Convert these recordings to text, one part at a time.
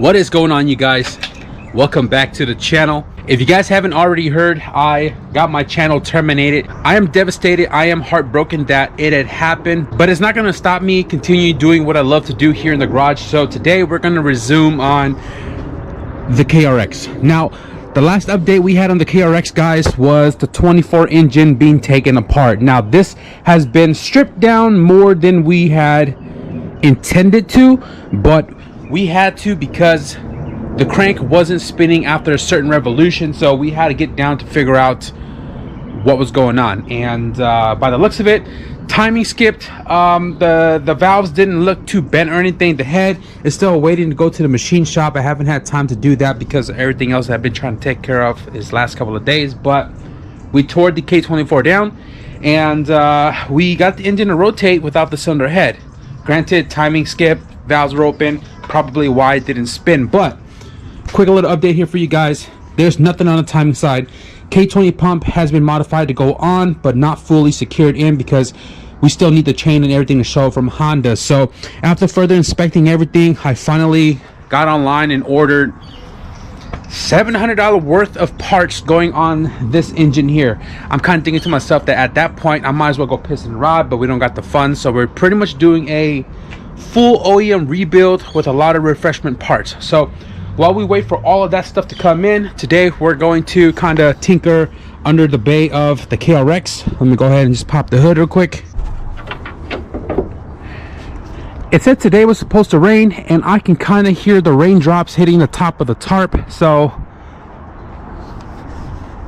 What is going on, you guys? Welcome back to the channel. If you guys haven't already heard, I got my channel terminated. I am devastated. I am heartbroken that it had happened, but it's not going to stop me continue doing what I love to do here in the garage. So today we're going to resume on the KRX. Now, the last update we had on the KRX, guys, was the 24 engine being taken apart. Now, this has been stripped down more than we had intended to, but we had to because the crank wasn't spinning after a certain revolution, so we had to get down to figure out what was going on. And by the looks of it, timing skipped. The valves didn't look too bent or anything. The head is still waiting to go to the machine shop. I haven't had time to do that because of everything else I've been trying to take care of this last couple of days. But we tore the K24 down, and we got the engine to rotate without the cylinder head. Granted, timing skipped, valves were open, probably why it didn't spin. But quick little update here for you guys. There's nothing on the timing side. K20 pump has been modified to go on, but not fully secured in because we still need the chain and everything to show from Honda. So after further inspecting everything, I finally got online and ordered $700 worth of parts going on this engine here. I'm kind of thinking to myself that at that point I might as well go piss and rod, but we don't got the funds, so we're pretty much doing a full OEM rebuild with a lot of refreshment parts. So while we wait for all of that stuff to come in, today we're going to kind of tinker under the bay of the KRX. Let me go ahead and just pop the hood real quick. It said today was supposed to rain, and I can kind of hear the raindrops hitting the top of the tarp. So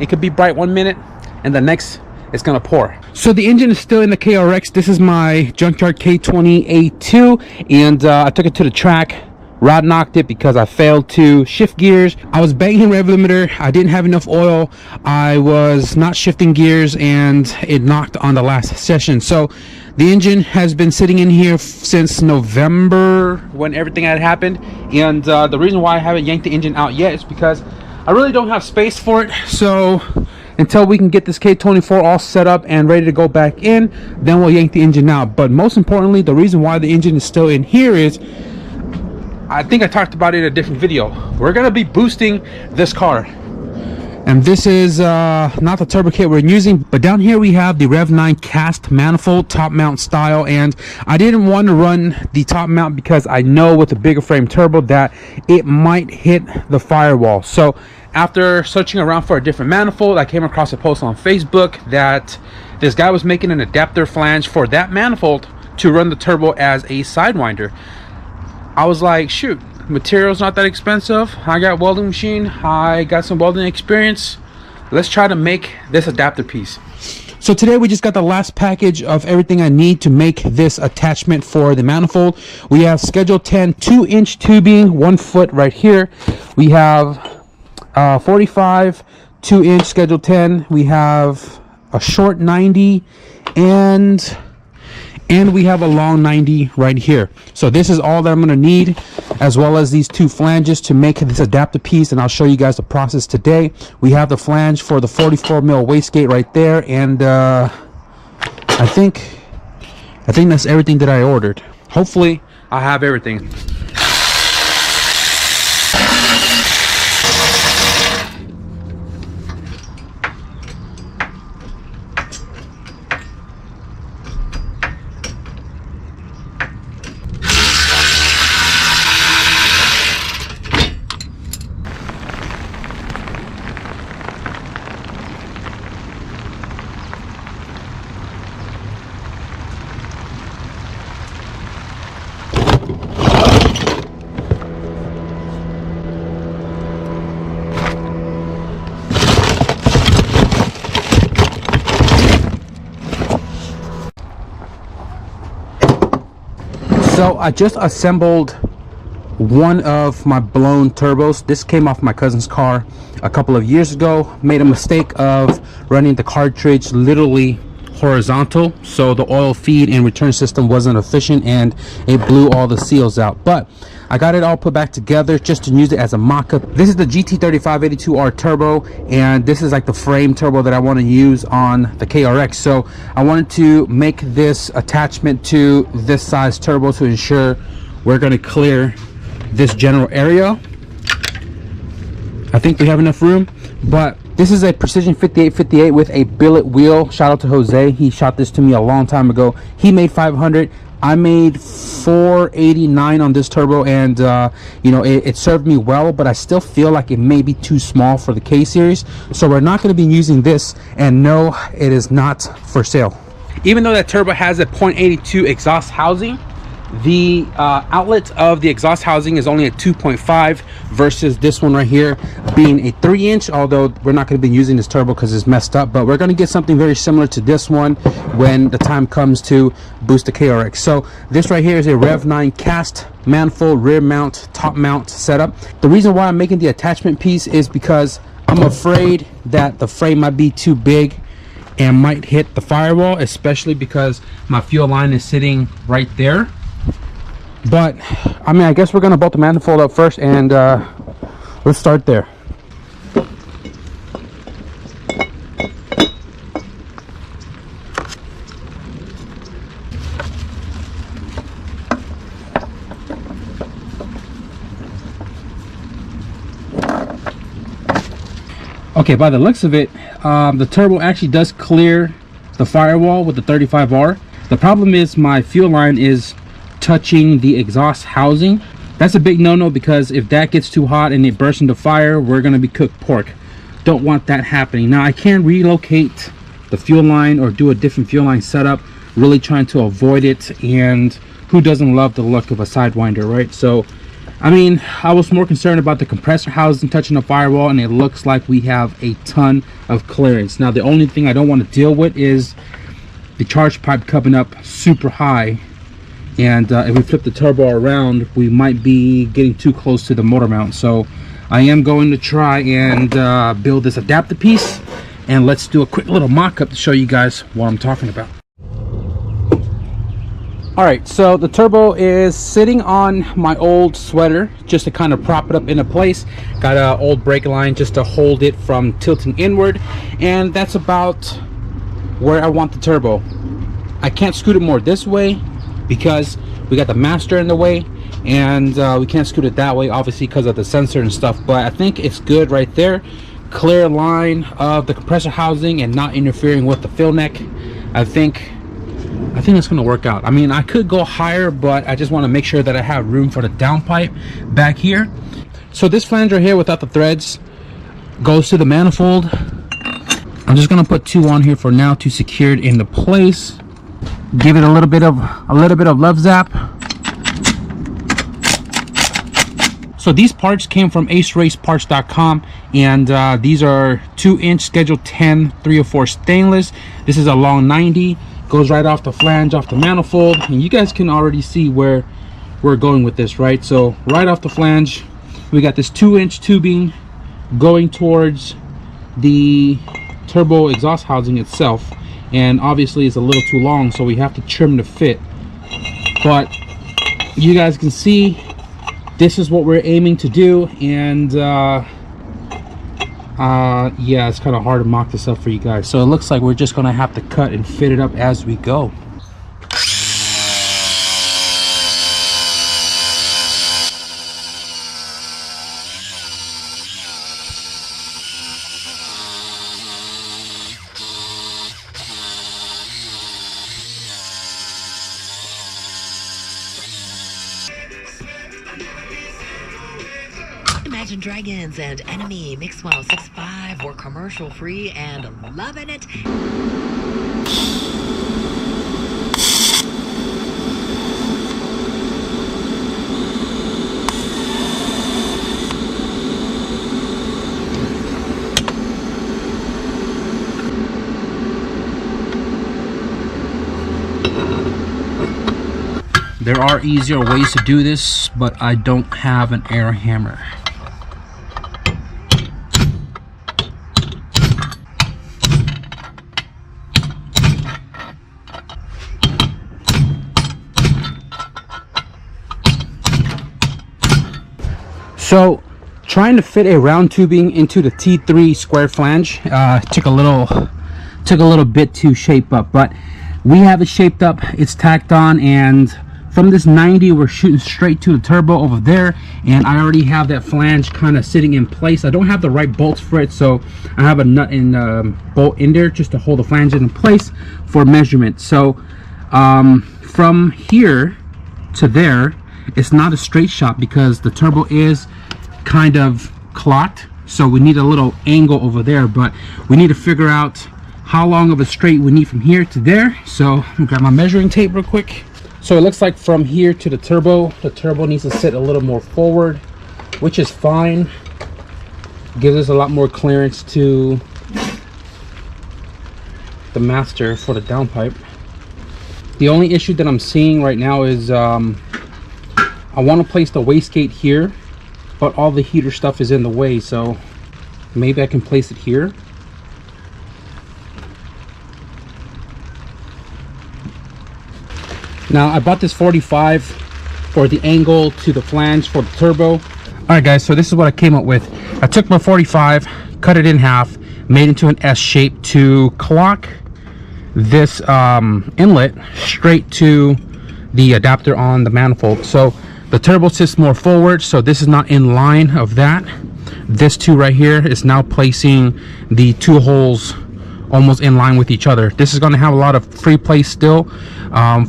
it could be bright one minute and the next it's gonna pour. So the engine is still in the KRX. This is my junkyard K20A2, and I took it to the track, rod knocked it because I failed to shift gears. I was banging rev limiter, I didn't have enough oil, I was not shifting gears, and it knocked on the last session. So the engine has been sitting in here since November when everything had happened, and the reason why I haven't yanked the engine out yet is because I really don't have space for it. So until we can get this K24 all set up and ready to go back in, then we'll yank the engine out. But most importantly, the reason why the engine is still in here is, I think I talked about it in a different video, we're gonna be boosting this car. And this is not the turbo kit we're using, but down here we have the Rev 9 cast manifold top mount style, and I didn't want to run the top mount because I know with a bigger frame turbo that it might hit the firewall. So after searching around for a different manifold, I came across a post on Facebook that this guy was making an adapter flange for that manifold to run the turbo as a Sidewinder. I was like, shoot, material's not that expensive, I got welding machine, I got some welding experience, let's try to make this adapter piece. So today we just got the last package of everything I need to make this attachment for the manifold. We have schedule 10 2-inch tubing, 1 foot right here. We have 45 2-inch schedule 10. We have a short 90, and we have a long 90 right here. So this is all that I'm going to need, as well as these 2 flanges to make this adapter piece, and I'll show you guys the process today. We have the flange for the 44 mil wastegate right there, and I think that's everything that I ordered. Hopefully I have everything. So I just assembled one of my blown turbos. This came off my cousin's car a couple of years ago. Made a mistake of running the cartridge literally horizontal, so the oil feed and return system wasn't efficient and it blew all the seals out. But I got it all put back together just to use it as a mock-up. This is the GT3582R turbo, and this is like the frame turbo that I want to use on the KRX. So I wanted to make this attachment to this size turbo to ensure we're going to clear this general area. I think we have enough room, but this is a Precision 5858 with a billet wheel. Shout out to Jose. He shot this to me a long time ago. He made 500. I made 489 on this turbo, and you know, it served me well, but I still feel like it may be too small for the K series. So we're not going to be using this, and no, it is not for sale. Even though that turbo has a .82 exhaust housing, the outlet of the exhaust housing is only a 2.5 versus this one right here being a 3-inch, although we're not going to be using this turbo because it's messed up, but we're going to get something very similar to this one when the time comes to boost the KRX. So this right here is a Rev 9 cast manifold rear mount top mount setup. The reason why I'm making the attachment piece is because I'm afraid that the frame might be too big and might hit the firewall, especially because my fuel line is sitting right there. But I mean, I guess we're gonna bolt the manifold up first, and let's start there. Okay, by the looks of it, the turbo actually does clear the firewall with the 35R. The problem is my fuel line is touching the exhaust housing. That's a big no-no, because if that gets too hot and it bursts into fire, we're going to be cooked pork. Don't want that happening. Now I can relocate the fuel line or do a different fuel line setup, really trying to avoid it, and who doesn't love the look of a Sidewinder, right? So I mean, I was more concerned about the compressor housing touching the firewall, and it looks like we have a ton of clearance. Now the only thing I don't want to deal with is the charge pipe coming up super high, and if we flip the turbo around, we might be getting too close to the motor mount. So I am going to try and build this adapter piece, and let's do a quick little mock-up to show you guys what I'm talking about. All right, so the turbo is sitting on my old sweater just to kind of prop it up into place. Got an old brake line just to hold it from tilting inward, and that's about where I want the turbo. I can't scoot it more this way because we got the master in the way, and we can't scoot it that way obviously because of the sensor and stuff, but I think it's good right there. Clear line of the compressor housing and not interfering with the fill neck. I think that's going to work out. I mean, I could go higher, but I just want to make sure that I have room for the downpipe back here. So this flange right here without the threads goes to the manifold. I'm just going to put two on here for now to secure it into place. Give it a little bit of love zap. So these parts came from aceraceparts.com, and these are 2-inch schedule 10 304 stainless. This is a long 90. Goes right off the flange, off the manifold, and you guys can already see where we're going with this, right? So right off the flange, we got this 2-inch tubing going towards the turbo exhaust housing itself, and obviously it's a little too long, so we have to trim to fit. But you guys can see this is what we're aiming to do, and yeah, it's kind of hard to mock this up for you guys, so it looks like we're just gonna have to cut and fit it up as we go. Imagine Dragons and Enemy Mixwell 6.5 were commercial free and loving it. There are easier ways to do this, but I don't have an air hammer. So trying to fit a round tubing into the T3 square flange took a little bit to shape up, but we have it shaped up, it's tacked on, and from this 90 we're shooting straight to the turbo over there, and I already have that flange kind of sitting in place. I don't have the right bolts for it, so I have a nut and bolt in there just to hold the flange in place for measurement. So from here to there, it's not a straight shot because the turbo is kind of clocked, so we need a little angle over there, but we need to figure out how long of a straight we need from here to there. So I'm gonna grab my measuring tape real quick. So it looks like from here to the turbo needs to sit a little more forward, which is fine. Gives us a lot more clearance to the master for the downpipe. The only issue that I'm seeing right now is I want to place the wastegate here, but all the heater stuff is in the way, so maybe I can place it here. Now I bought this 45 for the angle to the flange for the turbo. All right guys, so this is what I came up with. I took my 45, cut it in half, made it into an S shape to clock this inlet straight to the adapter on the manifold. So the turbo sits more forward, so this is not in line of that. This two right here is now placing the two holes almost in line with each other. This is going to have a lot of free place still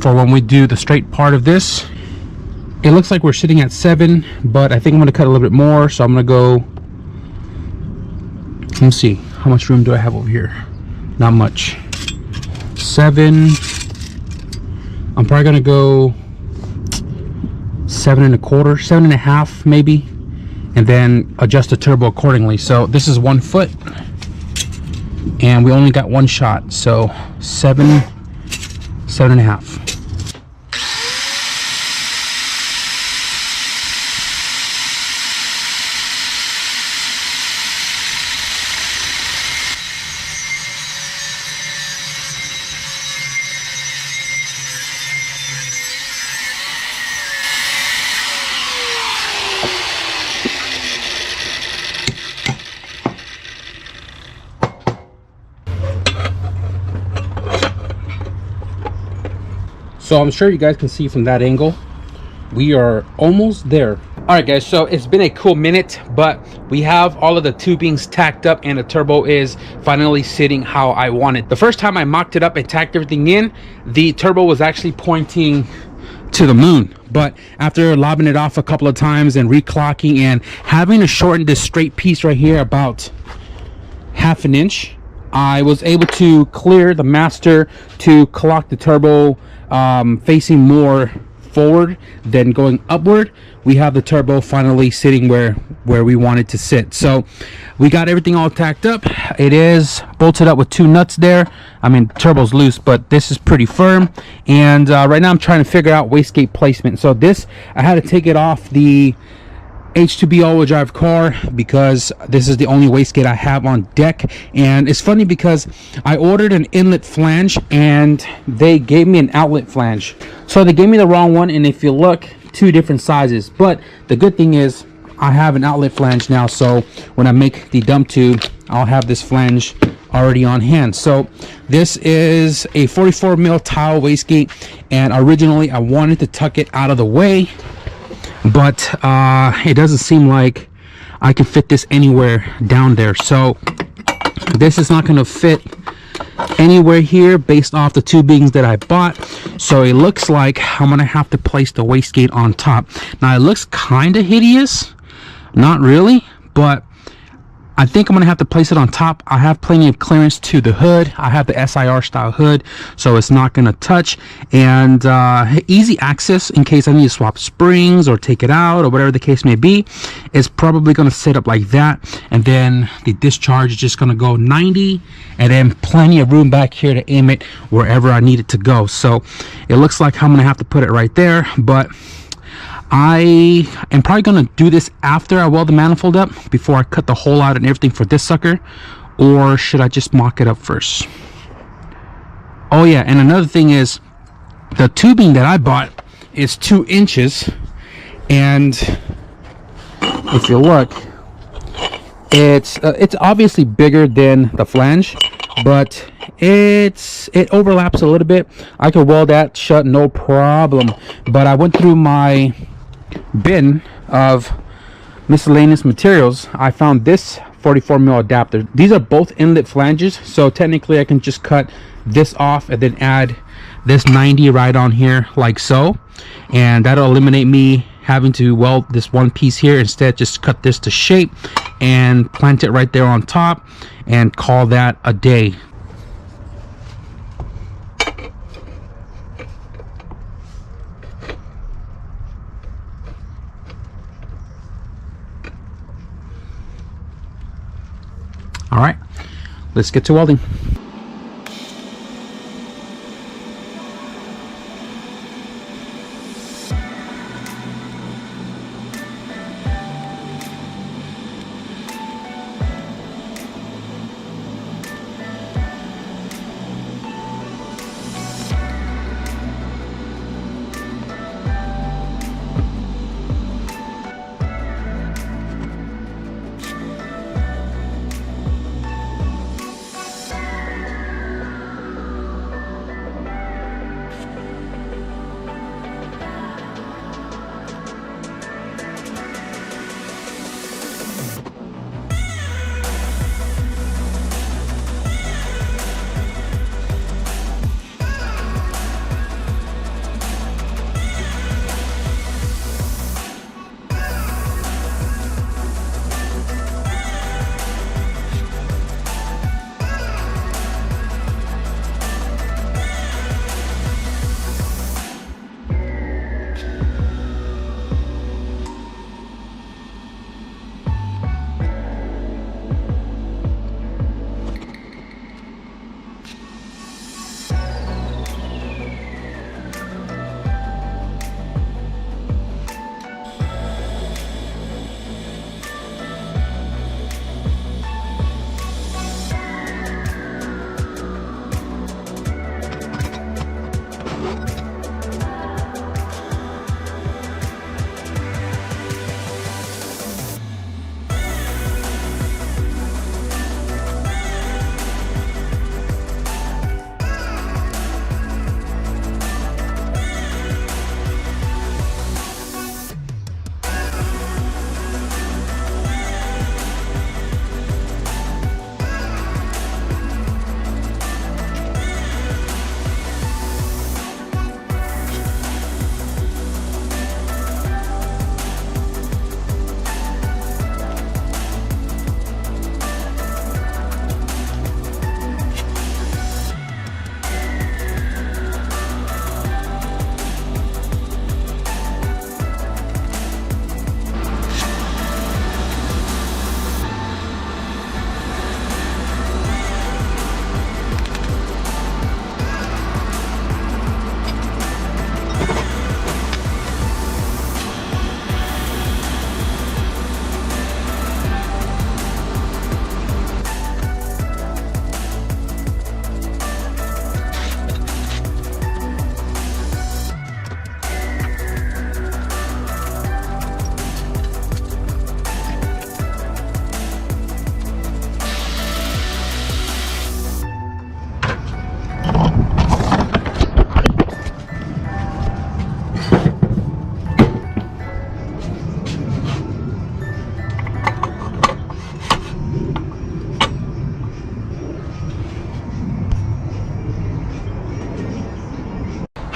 for when we do the straight part of this. It looks like we're sitting at 7, but I think I'm going to cut a little bit more, so I'm going to go, let's see, how much room do I have over here? Not much. 7. I'm probably going to go 7 1/4, 7 1/2 maybe, and then adjust the turbo accordingly. So this is 1 foot, and we only got one shot, so 7, 7 1/2. So I'm sure you guys can see from that angle, we are almost there. All right guys, so it's been a cool minute, but we have all of the tubings tacked up and the turbo is finally sitting how I want it. The first time I mocked it up and tacked everything in, the turbo was actually pointing to the moon, but after lobbing it off a couple of times and reclocking and having to shorten this straight piece right here about 1/2 inch, I was able to clear the master to clock the turbo facing more forward than going upward. We have the turbo finally sitting where we want it to sit. So we got everything all tacked up. It is bolted up with 2 nuts there. I mean, turbo's loose, but this is pretty firm. And right now I'm trying to figure out wastegate placement. So this, I had to take it off the H2B all-wheel drive car because this is the only wastegate I have on deck. And it's funny because I ordered an inlet flange and they gave me an outlet flange, so they gave me the wrong one. And if you look, 2 different sizes. But the good thing is I have an outlet flange now, so when I make the dump tube, I'll have this flange already on hand. So this is a 44 Mil Tile Wastegate, and originally I wanted to tuck it out of the way, but it doesn't seem like I can fit this anywhere down there. So this is not going to fit anywhere here based off the tubings that I bought. So it looks like I'm going to have to place the wastegate on top. Now it looks kind of hideous, not really, but I think I'm going to have to place it on top. I have plenty of clearance to the hood. I have the SIR style hood, so it's not going to touch. And easy access in case I need to swap springs or take it out or whatever the case may be. It's probably going to sit up like that. And then the discharge is just going to go 90. And then plenty of room back here to aim it wherever I need it to go. So it looks like I'm going to have to put it right there. But I am probably going to do this after I weld the manifold up, before I cut the hole out and everything for this sucker. Or should I just mock it up first? Oh yeah, and another thing is the tubing that I bought is 2 inches, and if you look, it's obviously bigger than the flange, but it overlaps a little bit. I could weld that shut no problem, but I went through my bin of miscellaneous materials. I found this 44 mil adapter. These are both inlet flanges, so technically I can just cut this off and then add this 90 right on here like so, and that'll eliminate me having to weld this one piece here. Instead, just cut this to shape and plant it right there on top and call that a day. All right, let's get to welding.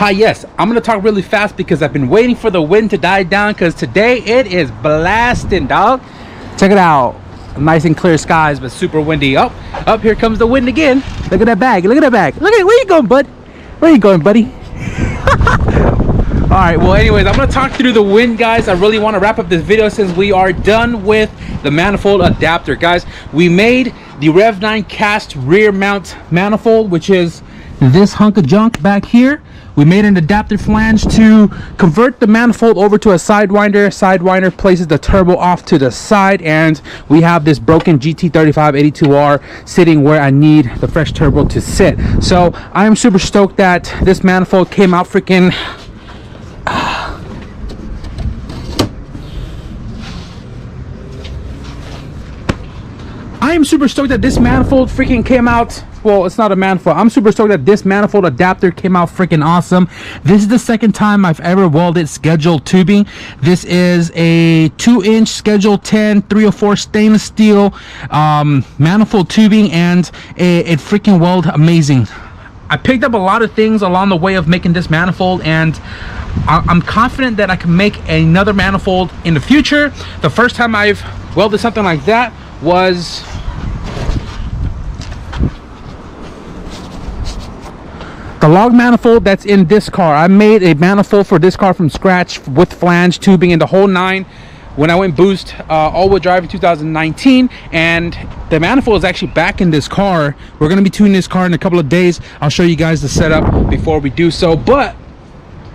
Hi, yes, I'm gonna talk really fast because I've been waiting for the wind to die down, because today it is blasting, dog. Check it out. Nice and clear skies, but super windy. Up here comes the wind again. Look at that bag, look at that bag. Look at, where you going, bud? Where you going, buddy? All right, well, anyways, I'm gonna talk through the wind, guys. I really want to wrap up this video since we are done with the manifold adapter, guys. We made the Rev 9 cast rear mount manifold, which is this hunk of junk back here. We made an adapter flange to convert the manifold over to a Sidewinder. Sidewinder places the turbo off to the side, and we have this broken GT3582R sitting where I need the fresh turbo to sit. So I am super stoked that this manifold came out freaking I am super stoked that this manifold freaking came out well, it's not a manifold. I'm super stoked that this manifold adapter came out freaking awesome. This is the second time I've ever welded scheduled tubing. This is a 2-inch schedule 10 304 stainless steel manifold tubing, and it freaking weld amazing. I picked up a lot of things along the way of making this manifold, and I'm confident that I can make another manifold in the future. The first time I've welded something like that was the log manifold that's in this car. I made a manifold for this car from scratch with flange, tubing, and the whole nine when I went boost all-wheel drive in 2019, and the manifold is actually back in this car. We're going to be tuning this car in a couple of days. I'll show you guys the setup before we do so, but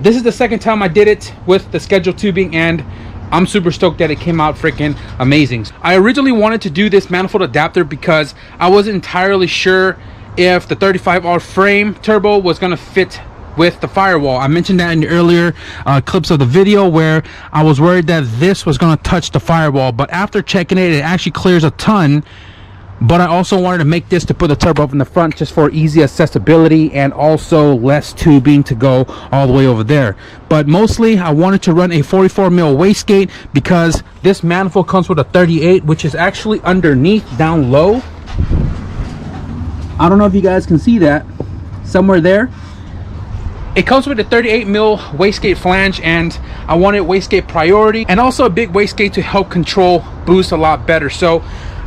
this is the second time I did it with the scheduled tubing, and I'm super stoked that it came out freaking amazing. I originally wanted to do this manifold adapter because I wasn't entirely sure if the 35R frame turbo was going to fit with the firewall. I mentioned that in the earlier clips of the video where I was worried that this was going to touch the firewall, but after checking it, it actually clears a ton. But I also wanted to make this to put the turbo up in the front just for easy accessibility and also less tubing to go all the way over there. But mostly I wanted to run a 44 mil wastegate because this manifold comes with a 38, which is actually underneath down low. I don't know if you guys can see that somewhere there. It comes with a 38 mil wastegate flange, and I wanted wastegate priority and also a big wastegate to help control boost a lot better. So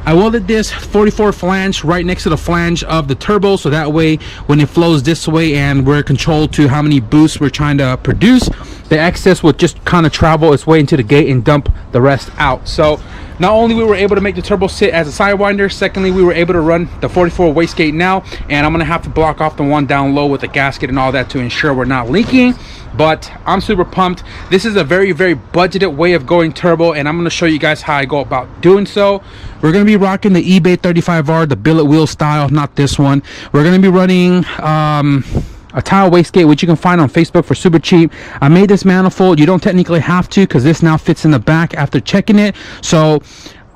I welded this 44 flange right next to the flange of the turbo, so that way when it flows this way and we're controlled to how many boosts we're trying to produce, the excess will just kind of travel its way into the gate and dump the rest out. So not only we were able to make the turbo sit as a Sidewinder, secondly we were able to run the 44 wastegate now, and I'm gonna have to block off the one down low with the gasket and all that to ensure we're not leaking. But I'm super pumped. This is a very budgeted way of going turbo, and I'm going to show you guys how I go about doing so. We're going to be rocking the eBay 35R, the billet wheel style, not this one. We're going to be running a tile wastegate, which you can find on Facebook for super cheap. I made this manifold. You don't technically have to because this now fits in the back after checking it. So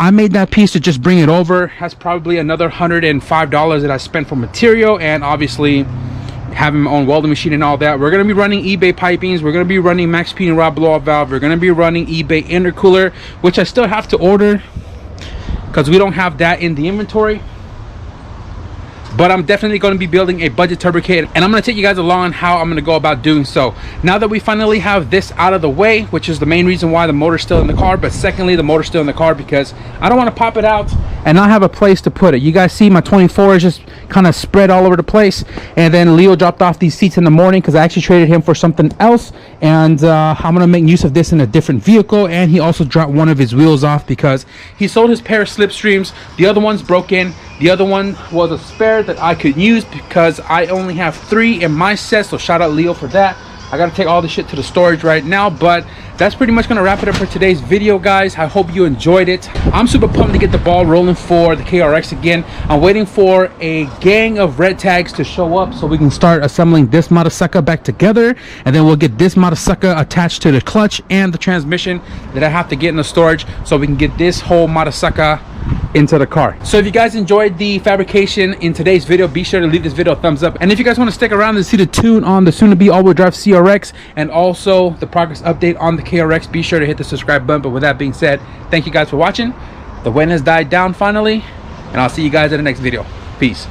I made that piece to just bring it over. Has probably another $105 that I spent for material, and obviously having my own welding machine and all that. We're going to be running eBay pipings. We're going to be running max P and rod blowout valve. We're going to be running eBay intercooler, which I still have to order because we don't have that in the inventory. But I'm definitely going to be building a budget turbo kit, and I'm going to take you guys along on how I'm going to go about doing so. Now that we finally have this out of the way, which is the main reason why the motor's still in the car, but secondly the motor's still in the car because I don't want to pop it out and not have a place to put it. You guys see my 24 is just kind of spread all over the place, and then Leo dropped off these seats in the morning because I actually traded him for something else, and I'm going to make use of this in a different vehicle. And he also dropped one of his wheels off because he sold his pair of Slipstreams. The other one's broken. The other one was a spare that I could use because I only have 3 in my set, so shout out Leo for that. I gotta take all the shit to the storage right now, but that's pretty much gonna wrap it up for today's video, guys. I hope you enjoyed it. I'm super pumped to get the ball rolling for the KRX again. I'm waiting for a gang of red tags to show up so we can start assembling this Matasuka back together, and then we'll get this Matasuka attached to the clutch and the transmission that I have to get in the storage so we can get this whole Matasuka into the car. So if you guys enjoyed the fabrication in today's video, be sure to leave this video a thumbs up, and if you guys want to stick around and see the tune on the soon-to-be all-wheel drive CRX and also the progress update on the KRX, be sure to hit the subscribe button. But with that being said, thank you guys for watching. The wind has died down finally, and I'll see you guys in the next video. Peace.